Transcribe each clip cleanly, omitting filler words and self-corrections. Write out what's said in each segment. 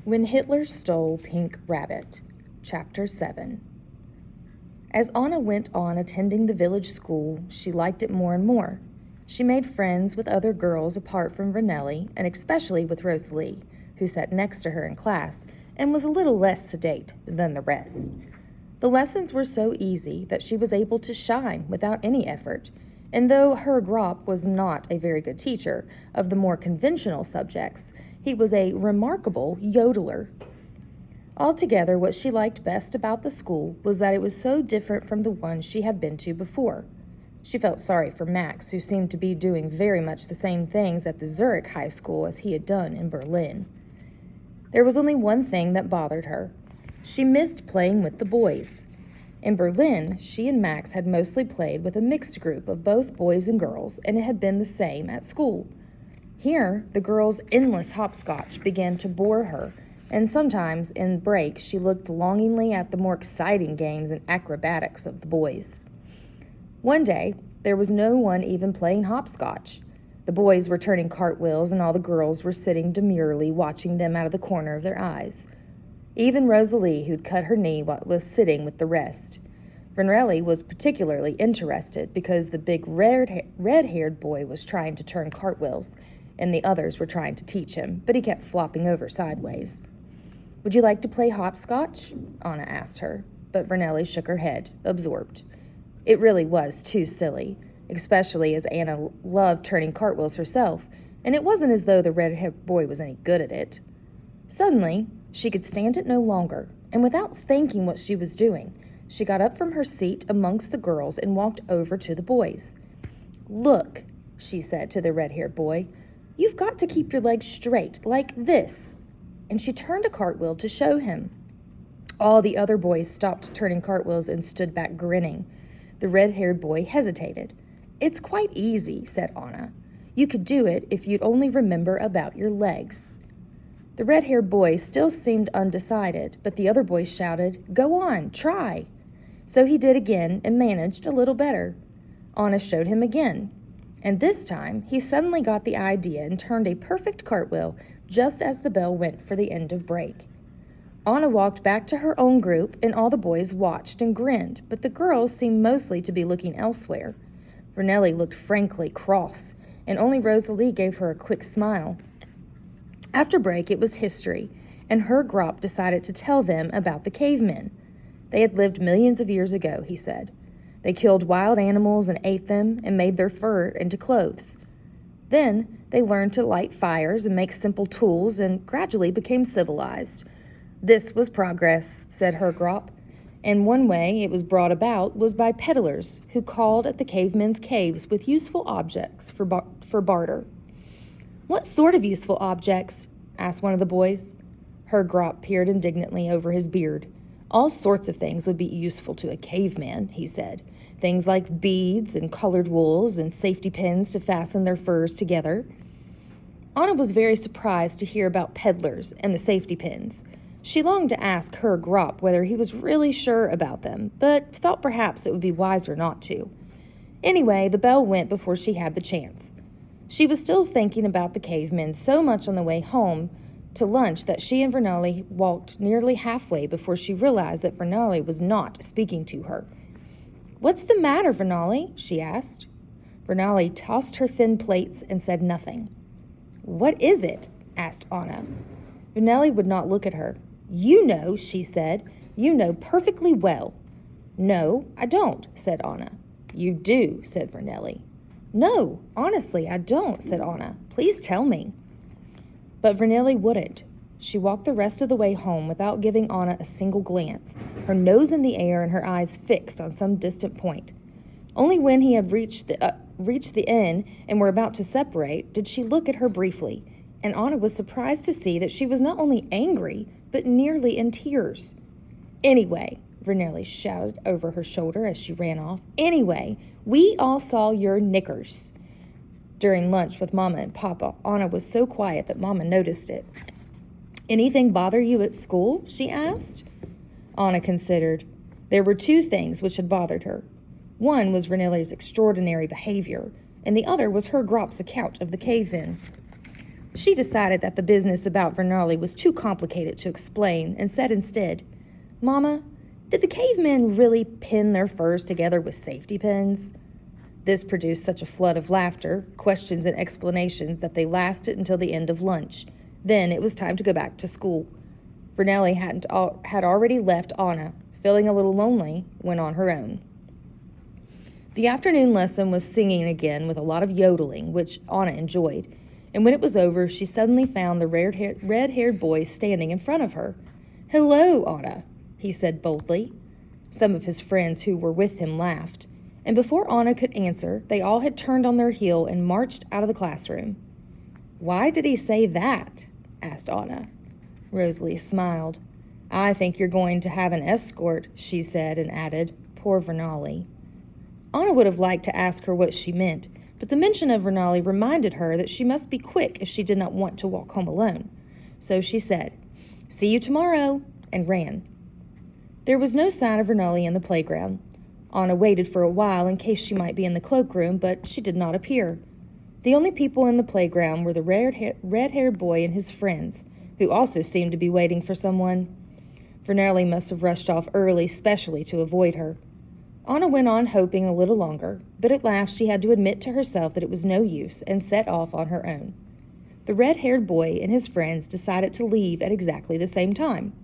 When Hitler Stole Pink Rabbit, Chapter 7. As Anna went on attending the village school, she liked it more and more. She made friends with other girls apart from Vernelli, and especially with Rosalie, who sat next to her in class and was a little less sedate than the rest. The lessons were so easy that she was able to shine without any effort, and though Herr Gropp was not a very good teacher of the more conventional subjects, he was a remarkable yodeler. Altogether, what she liked best about the school was that it was so different from the one she had been to before. She felt sorry for Max, who seemed to be doing very much the same things at the Zurich High School as he had done in Berlin. There was only one thing that bothered her. She missed playing with the boys. In Berlin, she and Max had mostly played with a mixed group of both boys and girls, and it had been the same at school. Here, the girls' endless hopscotch began to bore her, and sometimes, in break, she looked longingly at the more exciting games and acrobatics of the boys. One day, there was no one even playing hopscotch. The boys were turning cartwheels, and all the girls were sitting demurely watching them out of the corner of their eyes. Even Rosalie, who'd cut her knee, was sitting with the rest. Vernelli was particularly interested because the big red-haired boy was trying to turn cartwheels, and the others were trying to teach him, but he kept flopping over sideways. "Would you like to play hopscotch?" Anna asked her, but Vernelli shook her head, absorbed. It really was too silly, especially as Anna loved turning cartwheels herself, and it wasn't as though the red-haired boy was any good at it. Suddenly, she could stand it no longer, and without thinking what she was doing, she got up from her seat amongst the girls and walked over to the boys. "Look," she said to the red-haired boy, "you've got to keep your legs straight, like this." And she turned a cartwheel to show him. All the other boys stopped turning cartwheels and stood back grinning. The red-haired boy hesitated. "It's quite easy," said Anna. "You could do it if you'd only remember about your legs." The red-haired boy still seemed undecided, but the other boys shouted, "Go on, try." So he did again and managed a little better. Anna showed him again, and this time he suddenly got the idea and turned a perfect cartwheel just as the bell went for the end of break. Anna walked back to her own group, and all the boys watched and grinned, but the girls seemed mostly to be looking elsewhere. Vernelli looked frankly cross, and only Rosalie gave her a quick smile. After break, it was history, and Herr Gropp decided to tell them about the cavemen. They had lived millions of years ago, he said. They killed wild animals and ate them and made their fur into clothes. Then they learned to light fires and make simple tools and gradually became civilized. This was progress, said Herr Gropp, and one way it was brought about was by peddlers who called at the cavemen's caves with useful objects for barter. "What sort of useful objects?" asked one of the boys. Herr Gropp peered indignantly over his beard. "All sorts of things would be useful to a caveman," he said. "Things like beads and colored wools and safety pins to fasten their furs together." Anna was very surprised to hear about peddlers and the safety pins. She longed to ask Herr Gropp whether he was really sure about them, but thought perhaps it would be wiser not to. Anyway, the bell went before she had the chance. She was still thinking about the cavemen so much on the way home to lunch that she and Vernelli walked nearly halfway before she realized that Vernelli was not speaking to her. "What's the matter, Vernelli?" she asked. Vernelli tossed her thin plates and said nothing. "What is it?" asked Anna. Vernelli would not look at her. "You know," she said. "You know perfectly well." "No, I don't," said Anna. "You do," said Vernelli. "No, honestly, I don't," said Anna. "Please tell me." But Vernelli wouldn't. She walked the rest of the way home without giving Anna a single glance, her nose in the air and her eyes fixed on some distant point. Only when he had reached the inn and were about to separate did she look at her briefly, and Anna was surprised to see that she was not only angry, but nearly in tears. "Anyway," Vernelli shouted over her shoulder as she ran off, "anyway, we all saw your knickers." During lunch with Mama and Papa, Anna was so quiet that Mama noticed it. "Anything bother you at school?" she asked. Anna considered. There were two things which had bothered her. One was Vernelli's extraordinary behavior, and the other was Herr Gropp's account of the cavemen. She decided that the business about Vernali was too complicated to explain and said instead, "Mama, did the cavemen really pin their furs together with safety pins?" This produced such a flood of laughter, questions, and explanations that they lasted until the end of lunch. Then it was time to go back to school. Vernelli had already left Anna, feeling a little lonely, went on her own. The afternoon lesson was singing again with a lot of yodeling, which Anna enjoyed, and when it was over, she suddenly found the red-haired boy standing in front of her. "Hello, Anna," he said boldly. Some of his friends who were with him laughed, and before Anna could answer, they all had turned on their heel and marched out of the classroom. "Why did he say that?" asked Anna. Rosalie smiled. "I think you're going to have an escort," she said, and added, "Poor Vernali." Anna would have liked to ask her what she meant, but the mention of Vernali reminded her that she must be quick if she did not want to walk home alone. So she said, "See you tomorrow," and ran. There was no sign of Vernali in the playground. Anna waited for a while in case she might be in the cloakroom, but she did not appear. The only people in the playground were the red-haired boy and his friends, who also seemed to be waiting for someone. Vernali must have rushed off early, specially to avoid her. Anna went on hoping a little longer, but at last she had to admit to herself that it was no use and set off on her own. The red-haired boy and his friends decided to leave at exactly the same time.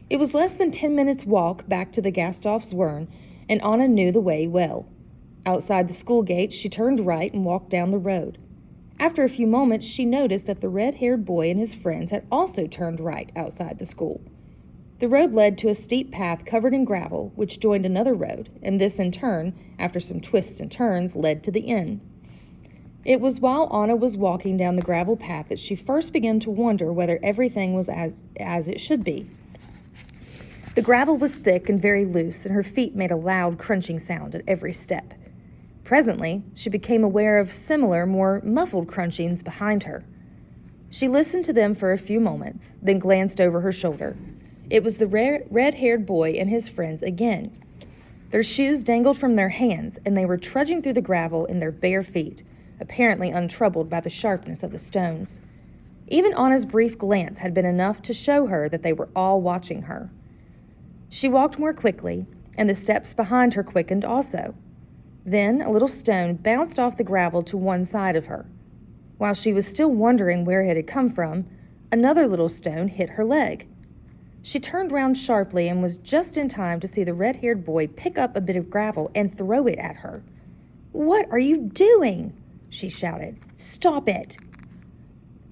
It was less than 10 minutes' walk back to the Gasthof Zwirn, and Anna knew the way well. Outside the school gate, she turned right and walked down the road. After a few moments, she noticed that the red-haired boy and his friends had also turned right outside the school. The road led to a steep path covered in gravel, which joined another road, and this in turn, after some twists and turns, led to the inn. It was while Anna was walking down the gravel path that she first began to wonder whether everything was as it should be. The gravel was thick and very loose, and her feet made a loud crunching sound at every step. Presently, she became aware of similar, more muffled crunchings behind her. She listened to them for a few moments, then glanced over her shoulder. It was the red-haired boy and his friends again. Their shoes dangled from their hands, and they were trudging through the gravel in their bare feet, apparently untroubled by the sharpness of the stones. Even Anna's brief glance had been enough to show her that they were all watching her. She walked more quickly, and the steps behind her quickened also. Then a little stone bounced off the gravel to one side of her. While she was still wondering where it had come from, another little stone hit her leg. She turned round sharply and was just in time to see the red-haired boy pick up a bit of gravel and throw it at her. "What are you doing?" she shouted. "Stop it!"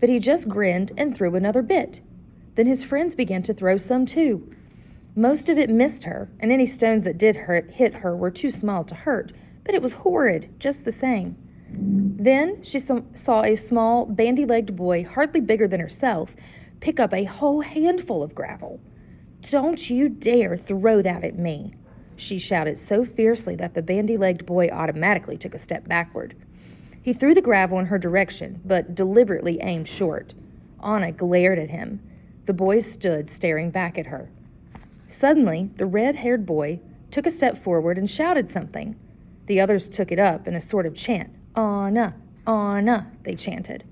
But he just grinned and threw another bit. Then his friends began to throw some too. Most of it missed her, and any stones that did hit her were too small to hurt, but it was horrid just the same. Then she saw a small, bandy-legged boy, hardly bigger than herself, pick up a whole handful of gravel. "Don't you dare throw that at me," she shouted so fiercely that the bandy-legged boy automatically took a step backward. He threw the gravel in her direction, but deliberately aimed short. Anna glared at him. The boy stood staring back at her. Suddenly, the red-haired boy took a step forward and shouted something. The others took it up in a sort of chant. "Anna, Anna," they chanted.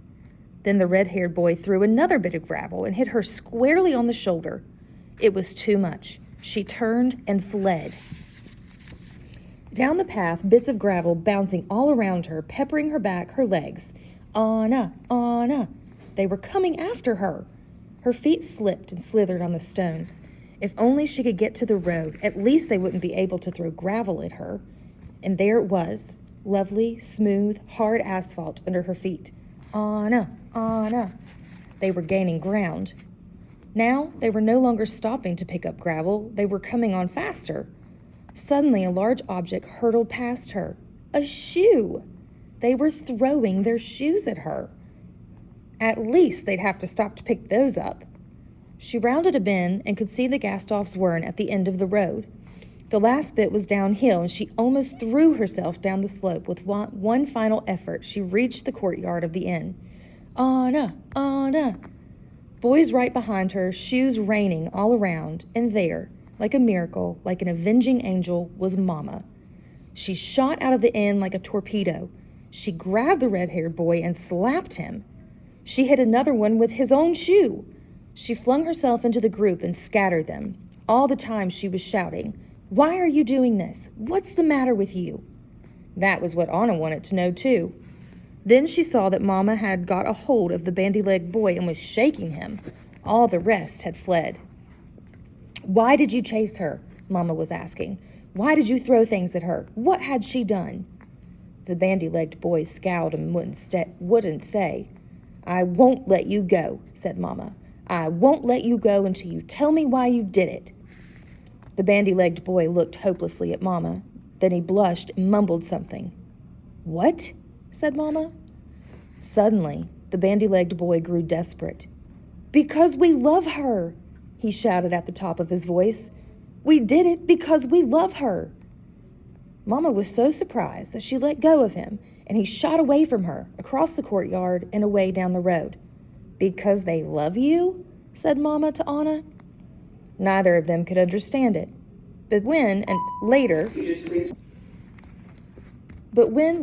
Then the red-haired boy threw another bit of gravel and hit her squarely on the shoulder. It was too much. She turned and fled. Down the path, bits of gravel bouncing all around her, peppering her back, her legs. "Anna, Anna." They were coming after her. Her feet slipped and slithered on the stones. If only she could get to the road, at least they wouldn't be able to throw gravel at her. And there it was, lovely, smooth, hard asphalt under her feet. "Anna, Anna." They were gaining ground. Now they were no longer stopping to pick up gravel. They were coming on faster. Suddenly a large object hurtled past her. A shoe! They were throwing their shoes at her. At least they'd have to stop to pick those up. She rounded a bend and could see the Gasthof Zwirn at the end of the road. The last bit was downhill, and she almost threw herself down the slope. With one final effort, she reached the courtyard of the inn. "Anna, Anna." Boys right behind her, shoes raining all around, and there, like a miracle, like an avenging angel, was Mama. She shot out of the inn like a torpedo. She grabbed the red-haired boy and slapped him. She hit another one with his own shoe. She flung herself into the group and scattered them. All the time she was shouting, "Why are you doing this? What's the matter with you?" That was what Anna wanted to know too. Then she saw that Mama had got a hold of the bandy-legged boy and was shaking him. All the rest had fled. "Why did you chase her?" Mama was asking. "Why did you throw things at her? What had she done?" The bandy-legged boy scowled and wouldn't say. "I won't let you go," said Mama. "I won't let you go until you tell me why you did it." The bandy-legged boy looked hopelessly at Mama. Then he blushed and mumbled something. "What?" said Mama. Suddenly, the bandy-legged boy grew desperate. "Because we love her," he shouted at the top of his voice. "We did it because we love her." Mama was so surprised that she let go of him, and he shot away from her, across the courtyard and away down the road. "Because they love you?" said Mama to Anna. Neither of them could understand it. But when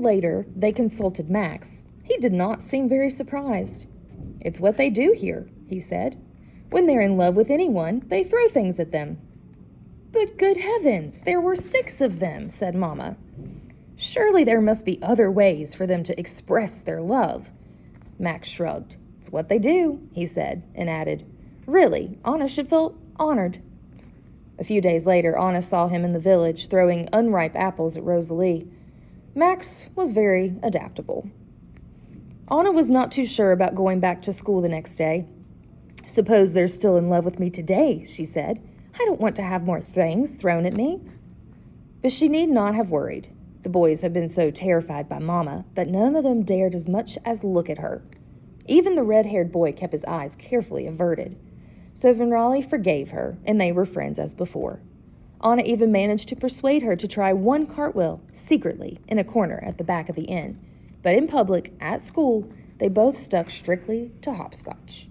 later they consulted Max, he did not seem very surprised. "It's what they do here," he said. "When they're in love with anyone, they throw things at them." "But good heavens, there were 6 of them," said Mama. "Surely there must be other ways for them to express their love." Max shrugged. "It's what they do," he said, and added, "Really, Anna should feel honored." A few days later, Anna saw him in the village throwing unripe apples at Rosalie. Max was very adaptable. Anna was not too sure about going back to school the next day. "Suppose they're still in love with me today," she said. "I don't want to have more things thrown at me." But she need not have worried. The boys had been so terrified by Mama that none of them dared as much as look at her. Even the red-haired boy kept his eyes carefully averted. So Van Raleigh forgave her, and they were friends as before. Anna even managed to persuade her to try one cartwheel, secretly, in a corner at the back of the inn. But in public, at school, they both stuck strictly to hopscotch.